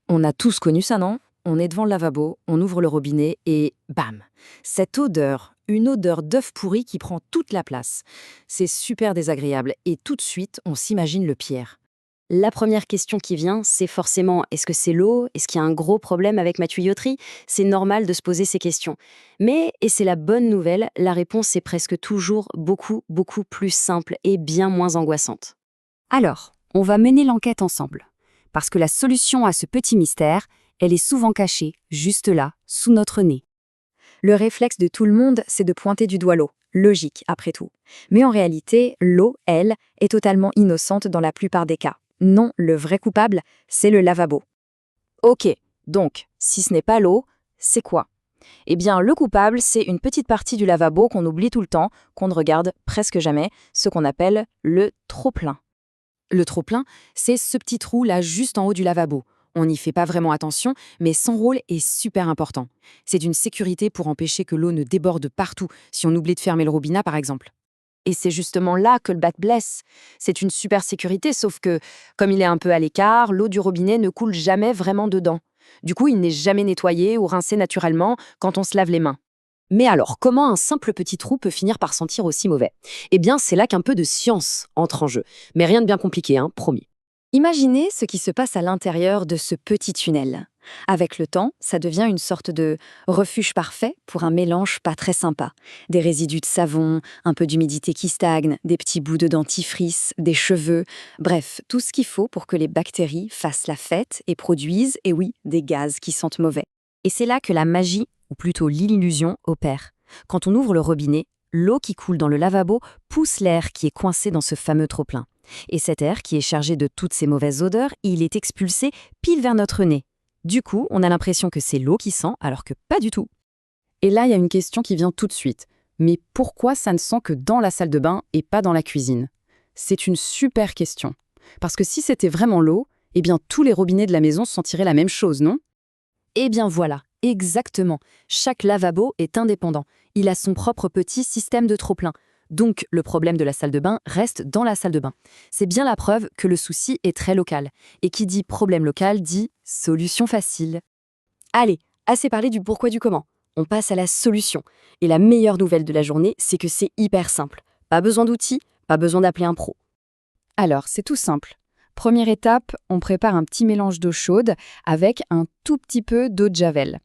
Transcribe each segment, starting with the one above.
On a tous connu ça, non? On est devant le lavabo, on ouvre le robinet et bam! Cette odeur, une odeur d'œuf pourri qui prend toute la place. C'est super désagréable et tout de suite, on s'imagine le pire. La première question qui vient, c'est forcément est-ce que c'est l'eau? Est-ce qu'il y a un gros problème avec ma tuyauterie? C'est normal de se poser ces questions. Mais, et c'est la bonne nouvelle, la réponse est presque toujours beaucoup, beaucoup plus simple et bien moins angoissante. Alors, on va mener l'enquête ensemble. Parce que la solution à ce petit mystère, elle est souvent cachée, juste là, sous notre nez. Le réflexe de tout le monde, c'est de pointer du doigt l'eau. Logique, après tout. Mais en réalité, l'eau, elle, est totalement innocente dans la plupart des cas. Non, le vrai coupable, c'est le lavabo. Ok, donc, si ce n'est pas l'eau, c'est quoi? Eh bien, le coupable, c'est une petite partie du lavabo qu'on oublie tout le temps, qu'on ne regarde presque jamais, ce qu'on appelle le trop-plein. Le trop-plein, c'est ce petit trou là juste en haut du lavabo. On n'y fait pas vraiment attention, mais son rôle est super important. C'est une sécurité pour empêcher que l'eau ne déborde partout, si on oublie de fermer le robinet par exemple. Et c'est justement là que le bat blesse. C'est une super sécurité, sauf que, comme il est un peu à l'écart, l'eau du robinet ne coule jamais vraiment dedans. Du coup, il n'est jamais nettoyé ou rincé naturellement quand on se lave les mains. Mais alors, comment un simple petit trou peut finir par sentir aussi mauvais? Eh bien, c'est là qu'un peu de science entre en jeu. Mais rien de bien compliqué, hein, promis. Imaginez ce qui se passe à l'intérieur de ce petit tunnel. Avec le temps, ça devient une sorte de refuge parfait pour un mélange pas très sympa. Des résidus de savon, un peu d'humidité qui stagne, des petits bouts de dentifrice, des cheveux, bref, tout ce qu'il faut pour que les bactéries fassent la fête et produisent, et oui, des gaz qui sentent mauvais. Et c'est là que la magie, ou plutôt l'illusion, opère. Quand on ouvre le robinet, l'eau qui coule dans le lavabo pousse l'air qui est coincé dans ce fameux trop-plein. Et cet air, qui est chargé de toutes ces mauvaises odeurs, il est expulsé pile vers notre nez. Du coup, on a l'impression que c'est l'eau qui sent, alors que pas du tout. Et là, il y a une question qui vient tout de suite. Mais pourquoi ça ne sent que dans la salle de bain et pas dans la cuisine? C'est une super question. Parce que si c'était vraiment l'eau, eh bien tous les robinets de la maison sentiraient la même chose, non? Eh bien voilà, exactement. Chaque lavabo est indépendant. Il a son propre petit système de trop-plein. Donc, le problème de la salle de bain reste dans la salle de bain. C'est bien la preuve que le souci est très local. Et qui dit problème local dit solution facile. Allez, assez parlé du pourquoi du comment. On passe à la solution. Et la meilleure nouvelle de la journée, c'est que c'est hyper simple. Pas besoin d'outils, pas besoin d'appeler un pro. Alors, c'est tout simple. Première étape, on prépare un petit mélange d'eau chaude avec un tout petit peu d'eau de javel.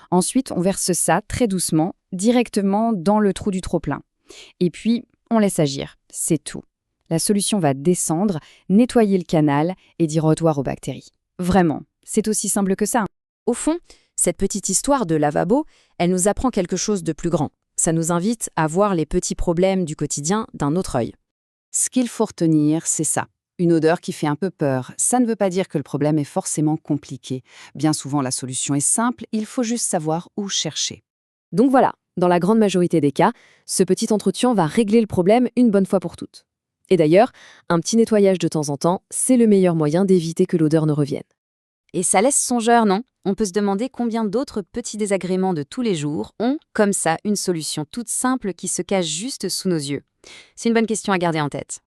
Ensuite, on verse ça très doucement, directement dans le trou du trop-plein. Et puis, on laisse agir. C'est tout. La solution va descendre, nettoyer le canal et dire au revoir aux bactéries. Vraiment, c'est aussi simple que ça. Au fond, cette petite histoire de lavabo, elle nous apprend quelque chose de plus grand. Ça nous invite à voir les petits problèmes du quotidien d'un autre œil. Ce qu'il faut retenir, c'est ça. Une odeur qui fait un peu peur, ça ne veut pas dire que le problème est forcément compliqué. Bien souvent, la solution est simple, il faut juste savoir où chercher. Donc voilà, dans la grande majorité des cas, ce petit entretien va régler le problème une bonne fois pour toutes. Et d'ailleurs, un petit nettoyage de temps en temps, c'est le meilleur moyen d'éviter que l'odeur ne revienne. Et ça laisse songeur, non? On peut se demander combien d'autres petits désagréments de tous les jours ont, comme ça, une solution toute simple qui se cache juste sous nos yeux. C'est une bonne question à garder en tête.